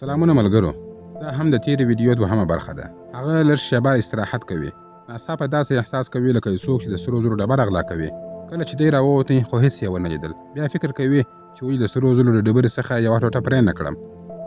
سلامونه ملګرو. دا هم د تیرې ویډیو دوهمه برخه ده. هغه لږ شېبه استراحت کوي. ناڅاپه داسې احساس کوي لکه څوک چې د سرو زرو ډبره غلا کوي. کله چې دی راووتی خو هېڅ یې ونه لیدل. بیا فکر کوي چې ولې د سرو زرو د ډبرې څخه یوه ټوټه پرې نه کړم.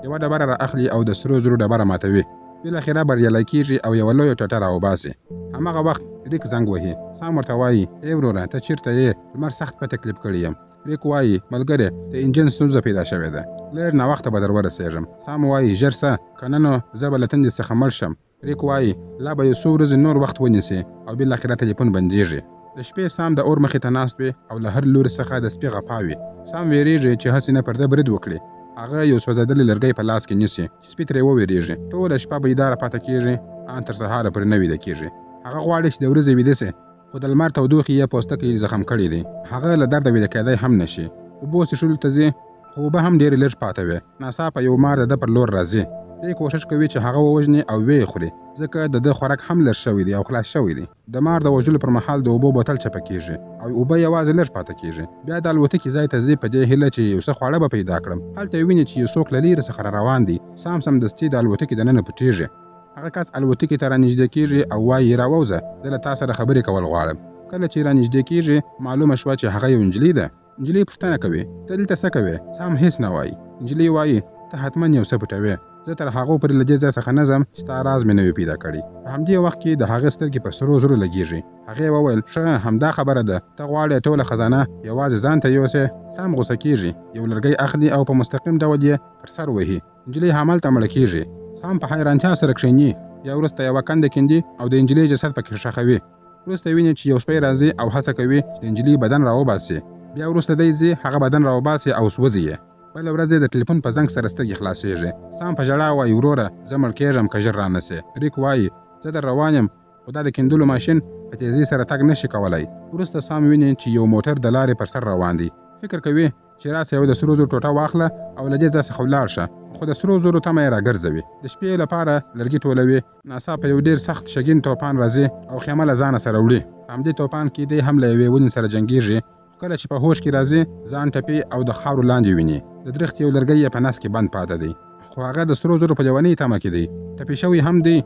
یوه ډبره را اخلي او د سرو زرو ډبره ماتوي. بالاخره بریالی کېږي او یوه لویه ټوټه راوباسي. هماغه وخت ریک زنګ وهي. سام ورته وایي ای وروره ته چېرته یې؟ لمر سخت په تکلیف کړی یم. ریک وایي ملګری د انجن ستونزه پیدا شوې ده. لږ ناوخته به در ورسېږم. سام وایي ژر څه که نه نو زه به له تندې څخه مړ شم. ریک وایي لا به یو څو ورځې نور وخت ونیسي او بالاخره ټلیفون بندېږي. د شپې سام د اور مخې ته ناست وي او له هر لوري څخه د سپي غپا وي. سام ویرېږي چې هسې نه پر ده برید وکړي. هغه یو سوځېدلی لرګی په لاس کې نیسي چې سپي ترې وویرېږي. ټوله شپه بیداره پاتې کېږي ان تر سهاره پورې نه ویده کېږي. هغه غواړي چې د ورځې ویده سي خو د لمر تودوخې یې پوستکی زخم کړی دی. هغه له درده ویده کېدی هم نشي. اوبو څښلو ته ځي خو اوبه هم ډېرې لږ پاته وي. ناڅاپه یو مار د ده پر لور راځي. دی کوښښ کوي چې هغه ووژني او ویې خوري ځکه د ده خوراک هم لږ شوی دی او خلاص شوی دی. د مار د وژلو پر مهال د اوبو بوتل چپه کېږي او اوبه یوازې لږ پاته کېږي. بیا د الوتکې ځای ته ځي په دې هیله چې یو څه خواړه به پیدا کړم. هلته یې ویني چې یو څوک له لیرې څخه را روان دی. سام سمدستي د الوتکې دننه پټېږي. هغه کس الوتکې ته رانږدې کېږي او وایي راووځه زه له تا سره خبرې کول غواړم. کله چې رانږدې کېږي معلومه شوه چې هغه یو نجلۍ ده. نجلۍ پوښتنه کوي ته دلته څه کوې؟ سام هېڅ نه وایي. نجلۍ وایي ته حتما یو څه پټوې. زه تر هغو پورې له دې ځای څخه نه ځم چې ستا راز مې نه وي پیدا کړی. په همدې وخت کې د هغه سترګې پر سرو زرو لګېږي. هغې وویل ښه همدا خبره ده. ته غواړې ټوله خزانه یوازې ځان ته یوسې؟ سام غوسه کېږي. یو لرګی اخلي او په مستقیم ډول یې پر سر وهي. نجلۍ همالته مړه کېږي. سام په حیرانتیا سره کښېني. بیا وروسته یوه کنده کیندي او د نجلۍ جسد پکې ښخوي. وروسته ویني چې یو سپی راځي او هڅه کوي چې د نجلۍ بدن راوباسي. بیا وروسته دی ځي هغه بدن راوباسي او سوځي یې. بله ورځ د ټلیفون په زنګ سره سترګې خلاصېږي. سام په ژړا وایي وروره زه مړ کېږم که ژر رانسې. ریک وایي زه در روان یم خو دا د کیندلو ماشین په تیزۍ سره تګ نشي کولی. وروسته سام ویني چې یو موټر د لارې پر سر روان دی. فکر کوي چې راسه یو د سرو زرو ټوټه واخله او له دې ځای څخه ولاړ شه. خو د سرو زرو تمه یې راګرځوي. د شپې لپاره لرګي ټولوي. ناڅاپه یو ډېر سخت شګین توپان راځي او خیمه له ځانه سره وړي. په همدې توپان کې دی هم له یوې ونې سره جنګېږي. کله چې په هوش کې راځي ځان ټپي او د خاورو لاندې ویني. د درخت یو لرګی یې په نس کې بند پاته دی خو هغه د سرو زرو په لیونۍ تمه کې دی. ټپي شوی هم دی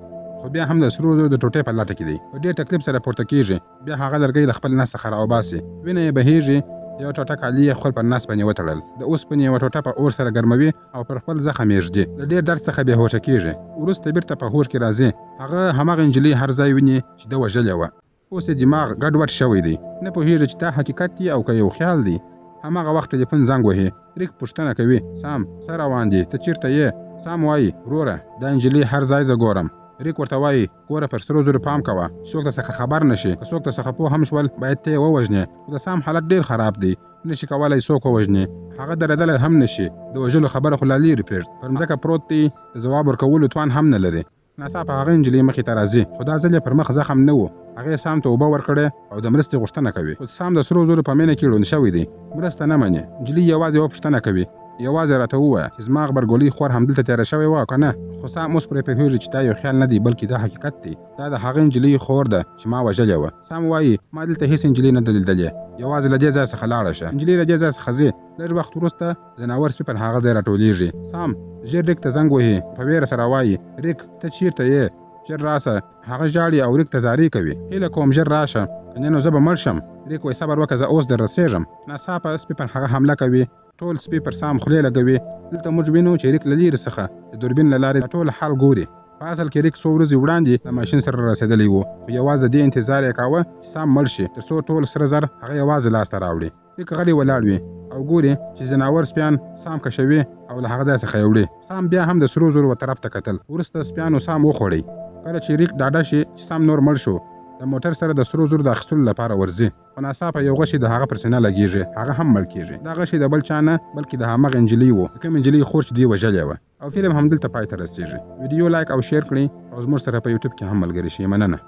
خو بیا هم د سرو زرو د ټوټې په لټه کې دی. په ډېر تکلیف سره پورته کېږي. بیا هغه لرګی له خپل نس څخه راوباسي. وینه یې بهېږي. یو ټوټه کالي یې خپل پر نس باندې وتړل. د اوسپنې یوه ټوټه په اور سره ګرموي او پر خپل زخم یې ږدي. د ډېر درد څخه بېهوشه کېږي. وروسته بېرته په هوش کې راځي. هغه هماغه نجلۍ هر ځای ویني چې ده وژلې وه. اوس یې دماغ ګډوډ شوی دی. نه پوهېږي چې دا حقیقت دی او که یو خیال دی. هماغه وخت ټلیفون زنګ وهي. ریک پوښتنه کوي سام څه روان دي؟ ته چېرته یې؟ سام وایي وروره دا نجلۍ هر ځای زه ګورم. ریک ورته وایي ګوره پر سرو زرو پام کوه. څوک در څخه خبر نشي. که څوک در څخه پوه هم شول باید ته یې ووژنې. خو د سام حالت ډېر خراب دی. نشي کولی څوک ووژني. هغه درېدلی هم نشي. د وژلو خبره خو لا لرې پرېږد. پر مځکه پروت دی. د ځواب ورکولو توان هم نه لري. ناڅاپه هغه نجلۍ مخې ته راځي خو دا ځل یې پر مخ زخم نه و. هغې سام ته اوبه ورکړې او د مرستې غوښتنه کوي. خو سام د سرو زرو په مینه کې ړوند شوی دی. مرسته نه مني. نجلۍ یوازې یوه پوښتنه کوي. یوازې راته ووایه چې زما غبرګولۍ خور همدلته تېره شوې وه که نه؟ خو سام اوس پرې پوهېږي چې دا یو خیال نه دی بلکې دا حقیقت دی. دا د هغې نجلۍ خور ده چې ما وژلې وه. سام وایي ما دلته هېڅ نجلۍ نه ده لیدلې. یوازې له دې ځای څخه لاړه شه. نجلۍ له دې ځای څخه ځي. لږ وخت وروسته ځناور سپي پر هغه ځای راټولېږي. سام ژر ریک ته زنګ وهي. په ویره سره وایي ریک ته چېرته یې؟ ژر راسه. هغه ژاړي او ریک ته زارۍ کوي. هیله کوم ژر راشه که نه نو زه به مړ شم. ریک وایي صبر وکړه زه اوس در رسېږم. ناڅاپه سپي پر هغه حمله کوي. ټول سپي پر سام خولې لګوي. دلته موږ وینو چې ریک له لرې څخه د دوربین له لارې ټول حال ګوري. په اصل کې ریک څو ورځې وړاندې د ماشین سره رسېدلی و خو یوازې د دې انتظار یې کاوه چې سام مړ شي تر څو ټول سره زر هغه یوازې لاسته راوړي. ریک غلی ولاړ وي او ګوري چې ځناور سپیان سام کشوي او له هغه ځای څخه یې وړي. سام بیا هم د سرو زرو طرف ته کتل. وروسته سپیانو سام وخوړی. کله چې ریک ډاډه شي چې سام نور مړ شو د موټر سره د سرو زرو د اخیستلو لپاره ورځي. خو ناڅاپه یو غشی د هغه پر سینه لګېږي. هغه هم مړ کېږي. دا غشی د بل چا نه بلکې د هماغه نجلۍ و. د کومې نجلۍ خور چې دوی وژلې وه. او فلم همدلته پای ته رسېږي. ویډیو لایک او شیر کړئ او زموږ سره په یوټیوب کې هم ملګري شئ. مننه.